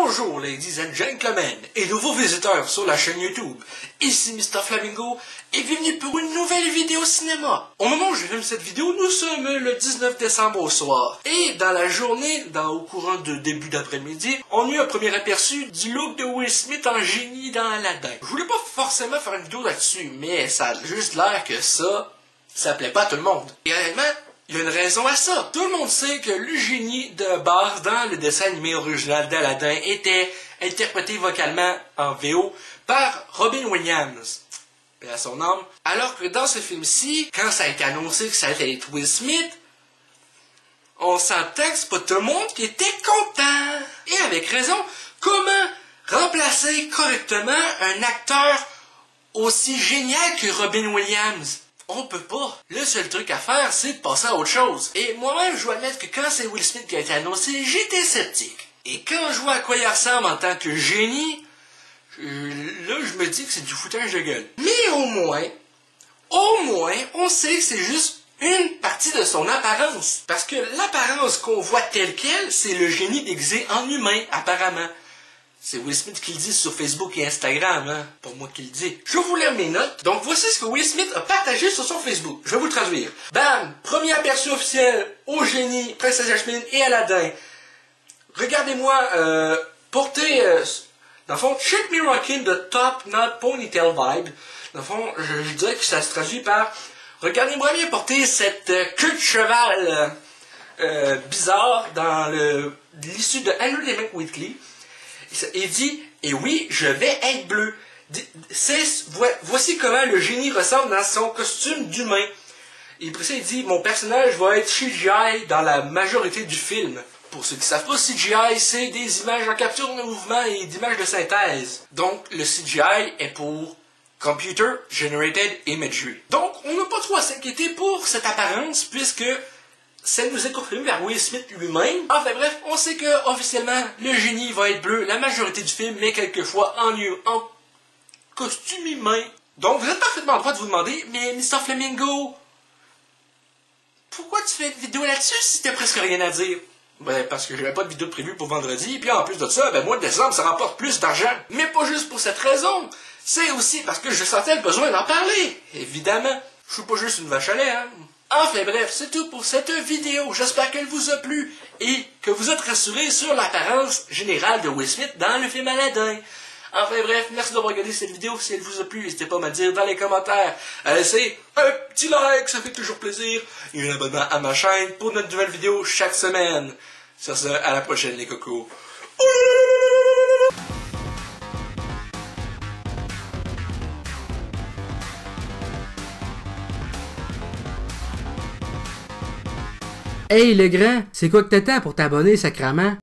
Bonjour ladies and gentlemen et nouveaux visiteurs sur la chaîne YouTube. Ici Mr Flamingo et bienvenue pour une nouvelle vidéo cinéma. Au moment où je filme cette vidéo, nous sommes le 19 décembre au soir. Et dans la journée, au courant de début d'après-midi, on a eu un premier aperçu du look de Will Smith en génie dans Aladdin. Je voulais pas forcément faire une vidéo là-dessus, mais ça a juste l'air que ça plaît pas à tout le monde. Et honnêtement, il y a une raison à ça. Tout le monde sait que le génie de base dans le dessin animé original d'Aladdin était interprété vocalement en VO par Robin Williams, paix à son âme. Alors que dans ce film-ci, quand ça a été annoncé que ça allait être Will Smith, on s'entend que c'est pas tout le monde qui était content. Et avec raison, comment remplacer correctement un acteur aussi génial que Robin Williams? On peut pas. Le seul truc à faire, c'est de passer à autre chose. Et moi-même, je dois admettre que quand c'est Will Smith qui a été annoncé, j'étais sceptique. Et quand je vois à quoi il ressemble en tant que génie, là, je me dis que c'est du foutage de gueule. Mais au moins, on sait que c'est juste une partie de son apparence. Parce que l'apparence qu'on voit telle qu'elle, c'est le génie déguisé en humain, apparemment. C'est Will Smith qui le dit sur Facebook et Instagram, hein? Pas moi qui le dis. Je vous lire mes notes. Donc voici ce que Will Smith a partagé sur son Facebook. Je vais vous le traduire. Bam! Premier aperçu officiel au génie, Princesse Jasmine et Aladdin. Regardez-moi porter, dans le fond, Check Me Rockin' the Top Knot Ponytail Vibe. Dans le fond, je dirais que ça se traduit par regardez-moi bien porter cette queue de cheval bizarre dans l'issue de Entertainment Weekly. Il dit, et oui, je vais être bleu. Voici comment le génie ressemble dans son costume d'humain. Et après ça, il dit, mon personnage va être CGI dans la majorité du film. Pour ceux qui ne savent pas, CGI, c'est des images en capture de mouvement et d'images de synthèse. Donc, le CGI est pour Computer Generated Imagery. Donc, on n'a pas trop à s'inquiéter pour cette apparence, puisque ça nous est confirmé par Will Smith lui-même. Enfin bref, on sait que officiellement le génie va être bleu la majorité du film, mais quelquefois en costume humain. Donc vous êtes parfaitement en droit de vous demander, mais Mr Flamingo, pourquoi tu fais une vidéo là-dessus si t'as presque rien à dire? Ben parce que j'avais pas de vidéo prévue pour vendredi, et puis en plus de ça, ben mois de décembre ça rapporte plus d'argent. Mais pas juste pour cette raison, c'est aussi parce que je sentais le besoin d'en parler. Évidemment, je suis pas juste une vache à lait, hein. Enfin bref, c'est tout pour cette vidéo. J'espère qu'elle vous a plu et que vous êtes rassurés sur l'apparence générale de Will Smith dans le film Aladdin. Enfin bref, merci d'avoir regardé cette vidéo. Si elle vous a plu, n'hésitez pas à me dire dans les commentaires. Laissez un petit like, ça fait toujours plaisir. Et un abonnement à ma chaîne pour notre nouvelle vidéo chaque semaine. Sur ce, à la prochaine les cocos. Hey le grand, c'est quoi que t'attends pour t'abonner, sacrament?